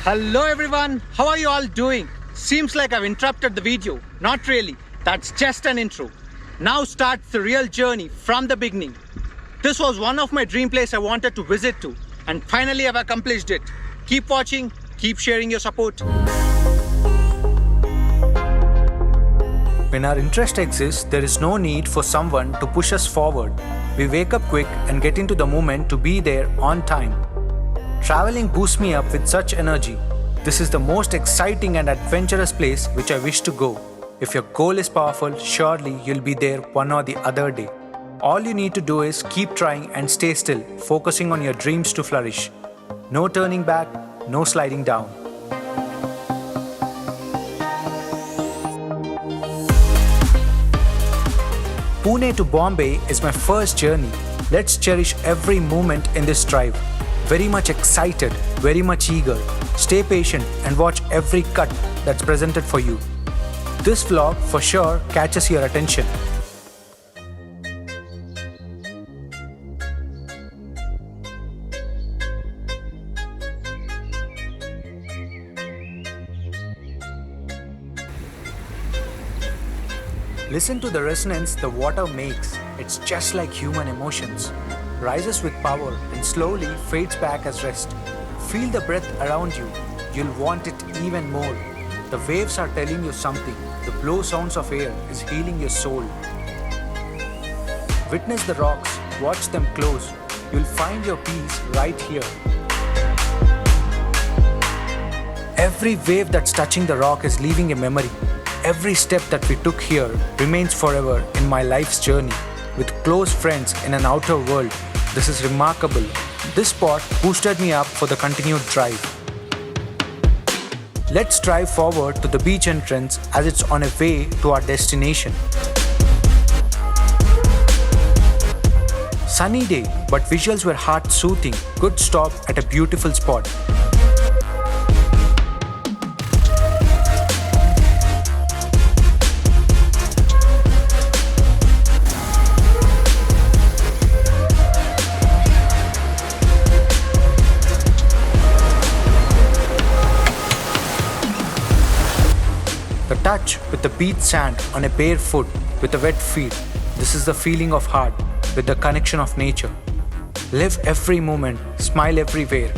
Hello everyone, how are you all doing? Seems like I've interrupted the video. Not really, that's just an intro. Now starts the real journey from the beginning. This was one of my dream places I wanted to visit to, and finally I've accomplished it. Keep watching, keep sharing your support. When our interest exists, there is no need for someone to push us forward. We wake up quick and get into the moment to be there on time. Traveling boosts me up with such energy. This is the most exciting and adventurous place which I wish to go. If your goal is powerful, surely you'll be there one or the other day. All you need to do is keep trying and stay still, focusing on your dreams to flourish. No turning back, no sliding down. Pune to Bombay is my first journey. Let's cherish every moment in this drive. Very much excited, very much eager. Stay patient and watch every cut that's presented for you. This vlog for sure catches your attention. Listen to the resonance the water makes. It's just like human emotions. Rises with power and slowly fades back as rest. Feel the breath around you. You'll want it even more. The waves are telling you something. The blow sounds of air is healing your soul. Witness the rocks. Watch them close. You'll find your peace right here. Every wave that's touching the rock is leaving a memory. Every step that we took here remains forever in my life's journey. With close friends in an outer world, this is remarkable. This spot boosted me up for the continued drive. Let's drive forward to the beach entrance as it's on a way to our destination. Sunny day, but visuals were heart-soothing. Good stop at a beautiful spot. The touch with the beach sand on a bare foot with a wet feet. This is the feeling of heart with the connection of nature. Live every moment, smile everywhere.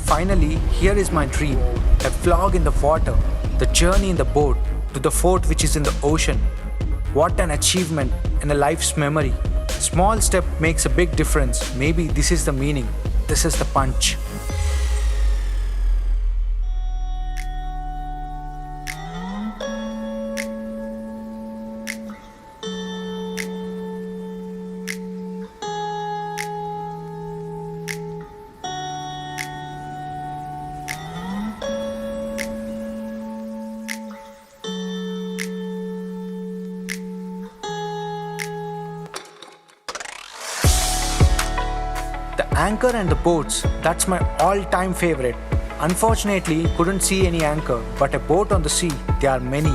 Finally, here is my dream. A vlog in the water, the journey in the boat to the fort which is in the ocean. What an achievement and a life's memory. Small step makes a big difference. Maybe this is the meaning. This is the punch. The anchor and the boats, that's my all-time favorite. Unfortunately, couldn't see any anchor, but a boat on the sea, there are many.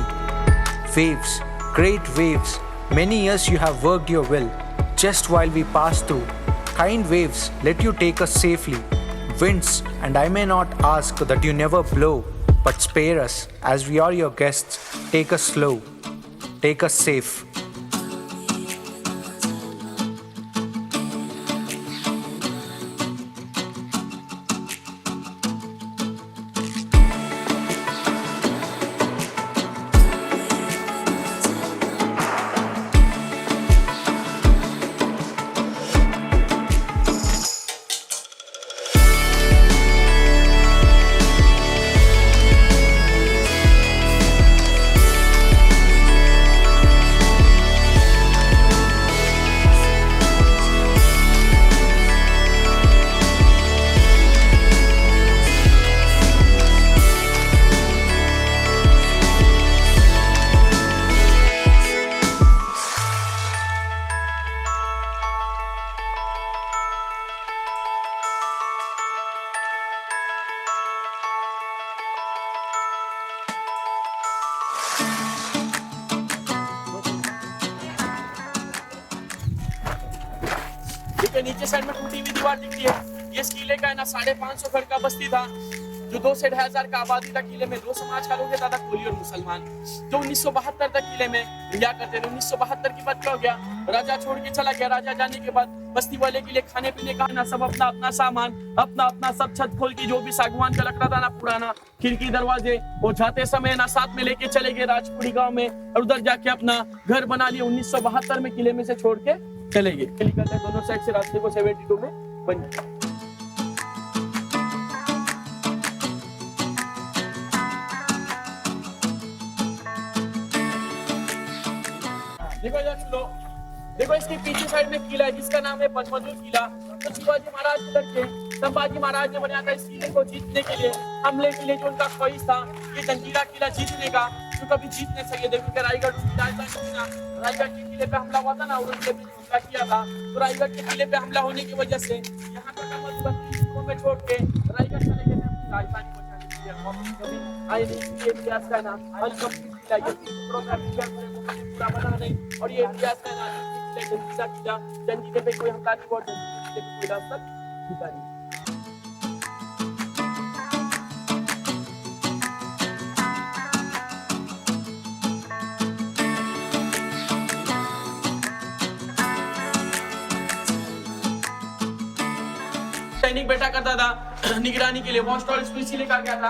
Waves, great waves. Many years you have worked your will. just while we pass through. Kind waves let you take us safely. Winds, and I may not ask that you never blow, but spare us, as we are your guests. Take us slow, take us safe. देखिए नीचे side में टूटी हुई दीवार दिख रही है। ये इस किले का है ना 550 घर का बस्ती था, जो 2 से 2,500 का आबादी था। किले में 2 समाज का लोग रहता था, कोली और मुसलमान, जो 1972 तक किले में रिहा करते थे। 1972 की बात क्या हो गया, राजा छोड़ के चला गया। राजा जाने के बाद बस्ती वाले के लिए खाने पीने का ना सब अपना अपना सामान, अपना अपना सब छत खोल के जो भी सागवान का लकड़ा था ना पुराना, खिड़की दरवाजे, वो जाते समय ना साथ में लेके चले गए राजपुरी गांव में, और उधर जाके अपना घर बना लिया। 1972 में किले में से छोड़ के चले गए। दोनों साइड से रास्ते को 72 में बन गया। देखो इधर सुनो, देखो इसके पीछे साइड में किला है जिसका नाम है पद्मजूर किला। तो शिवाजी महाराज के लड़के संभाजी महाराज ने बनाया था इस किले को जीतने के लिए, हमले के लिए जो उनका ख्वाहिश था ये जंजीरा किला जीतने का, जो कभी जीत नहीं सके। देखो कि रायगढ़ के किले पे हमला हुआ था ना, औरंगजेब ने हमला किया था। तो रायगढ़ के किले पे हमला होने की वजह से यहाँ का मधुबनी में छोड़ के रायगढ़ चले गए थे राजधानी बचाने के लिए। आए नहीं ये इतिहास का ना पूरा बना नहीं, और ये इतिहास का ना जंजीरे पे कोई हमला नहीं हुआ, जंजीरे पे कोई रास्ता नहीं। सैनिक बैठा करता था निगरानी के लिए। वॉच टावर इसको इसीलिए कहा गया था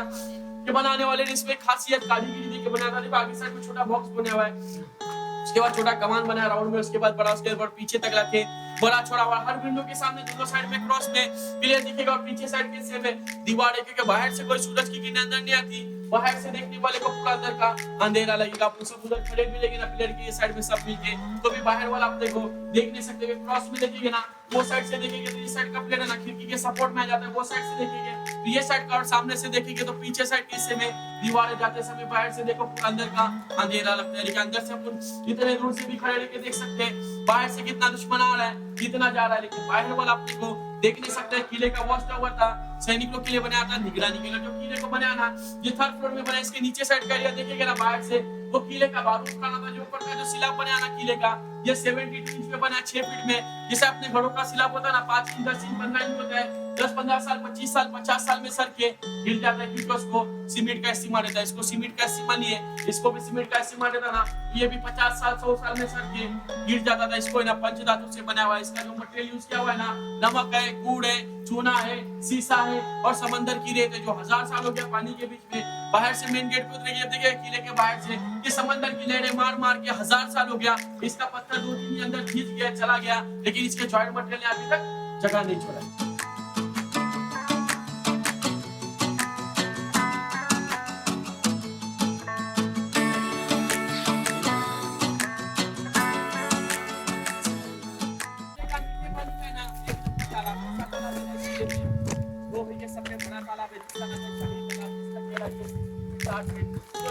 कि बनाने वाले ने इसमें खासियत कारीगरी देके बनाया था। देखो आगे साइड में छोटा बॉक्स बना हुआ है, उसके बाद छोटा कमान बनाया राउंड में, उसके बाद बड़ा, उसके बाद पीछे तक रखे बड़ा छोड़ा हुआ। हर विंडो के सामने दोनों साइड में क्रॉस में क्लियर दिखेगा, और पीछे साइड के से में दीवार है, क्योंकि बाहर से कोई सूरज की किरण अंदर नहीं आती। बाहर से देखने वाले को पूरा अंदर का अंधेरा लगेगा। आप सब उधर खड़े भी लेंगे ना पिलर के साइड में सब मिलके, तो भी बाहर वाला आप देखो देख नहीं सकते। क्रॉस में देखेंगे ना, वो साइड से देखेंगे तो ये साइड का पिलर है ना खिड़की के सपोर्ट में आ जाता है, वो साइड से देखेंगे तो ये साइड का, और सामने से देखेंगे तो पीछे साइड के हिस्से में दीवारें जाते समय बाहर से देखो पूरा अंदर का अंधेरा लगता है। लेकिन अंदर से अपन इतने दूर से भी खड़े लेके देख सकते हैं बाहर से कितना दुश्मन आ रहा है, कितना जा रहा है, लेकिन बाहर वाला अपने को देख नहीं सकते। किले का वॉच टावर था, सैनिक लोग के लिए बनाया था, निगरानी के लिए जो किले को बनाया ना, ये 3rd फ्लोर में बना। इसके नीचे साइड का एरिया देखेंगे ना बाहर से, वो किले का बारूद खाना था। जो ऊपर का जो सिला बनाया ना किले का, ये 72 इंच पे बना, 6 फीट में। जैसे अपने घरों का सिलाब होता है ना, 5 इंच 10 इंच 15 इंच होता है, 10-15 साल 25 साल 50 साल में सर के गिर जाता है, क्योंकि उसको सीमेंट का इस्तेमाल रहता है। इसको सीमेंट का इस्तेमाल नहीं है, इसको भी सीमेंट का इस्तेमाल रहता ना, ये भी 50 साल 100 साल में सर के गिर जाता था। इसको ना पंचधातु से बना हुआ है। इसका जो मटेरियल यूज किया हुआ है ना, नमक है, गुड़ है, चूना है, सीसा है, और समंदर की रेत है, जो 1000 साल हो गया पानी के बीच में। बाहर से मेन गेट पे उतरेंगे, देखिए किले के बाहर से ये समंदर की लहरें मार मार के 1000 साल हो गया। इसका पत्थर 2-3 दिन अंदर खींच गया, चला गया, लेकिन इसके जॉइंट मटेरियल ने अभी तक जगह नहीं छोड़ा।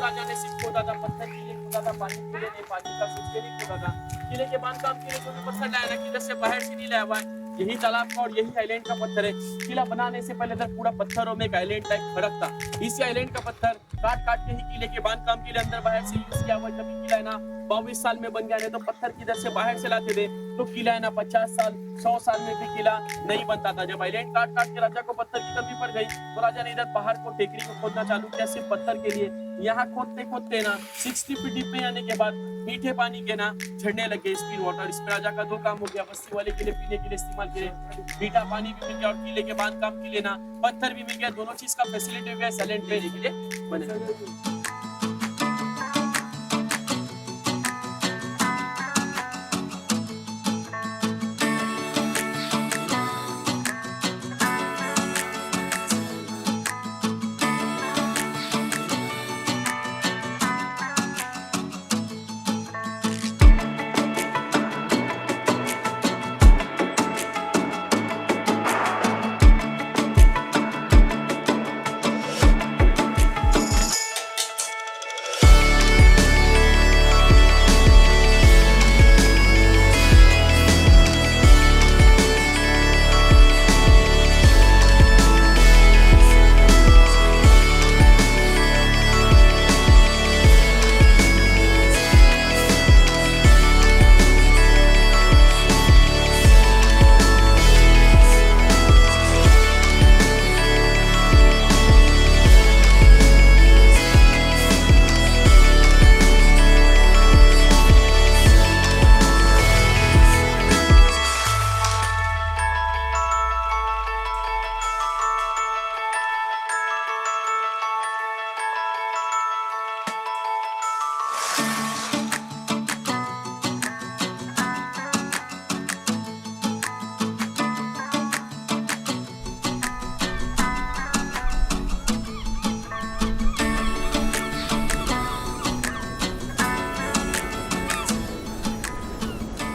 राजा ने सिर्फ खोदा था, पत्थर के लिए खोदा था, पानी के लिए नहीं, पानी का सूख के नहीं खोदा था। किले के बांधकाम के लिए जो भी पत्थर लाया ना, किले से बाहर से नहीं लाया हुआ है, यही तालाब का और यही आइलैंड का पत्थर है। किला बनाने से पहले तक पूरा पत्थरों में एक आइलैंड टाइप खड़क था। इसी आइलैंड का पत्थर काट काट के ही किले के बांधकाम के लिए अंदर बाहर से यूज किया हुआ। जब भी किला है ना 22 साल में बन गया, नहीं तो पत्थर किधर से बाहर से लाते थे तो किला है ना 50 साल 100 साल में भी किला नहीं बनता था। जब आइलैंड काट काट के राजा को पत्थर की कमी पड़ गई तो राजा ने इधर पहाड़ को टेकरी को खोदना चालू किया सिर्फ पत्थर के लिए। यहाँ खोदते खोदते ना 60 फीट डीप में आने के बाद मीठे पानी के ना झड़ने लगे स्प्रिंग वाटर। इसमें राजा का 2 काम हो गया, बस्ती वाले के लिए पीने के लिए इस्तेमाल के लिए मीठा पानी भी मिल गया और किले के बांधकाम के लिए ना पत्थर भी मिल गया। दोनों चीज का फैसिलिटी हो गया साइलेंट वैली के लिए बने।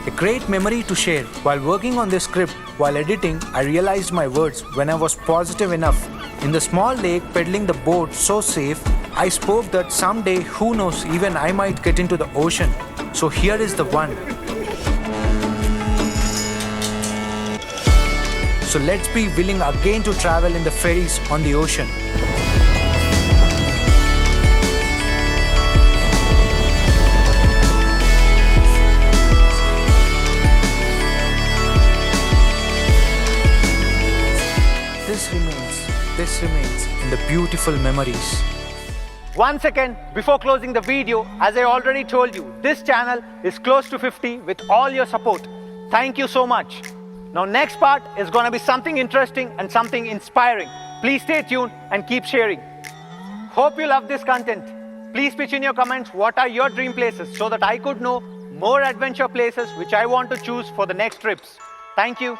A great memory to share. While working on this script, while editing, I realized my words when I was positive enough. In the small lake, pedaling the boat so safe, I spoke that someday, who knows, even I might get into the ocean. So here is the one. So let's be willing again to travel in the ferries on the ocean. This remains in the beautiful memories. 1 second before closing the video, as I already told you, this channel is close to 50 with all your support. Thank you so much. Now next part is going to be something interesting and something inspiring. Please stay tuned and keep sharing. Hope you love this content. Please pitch in your comments what are your dream places so that I could know more adventure places which I want to choose for the next trips. Thank you.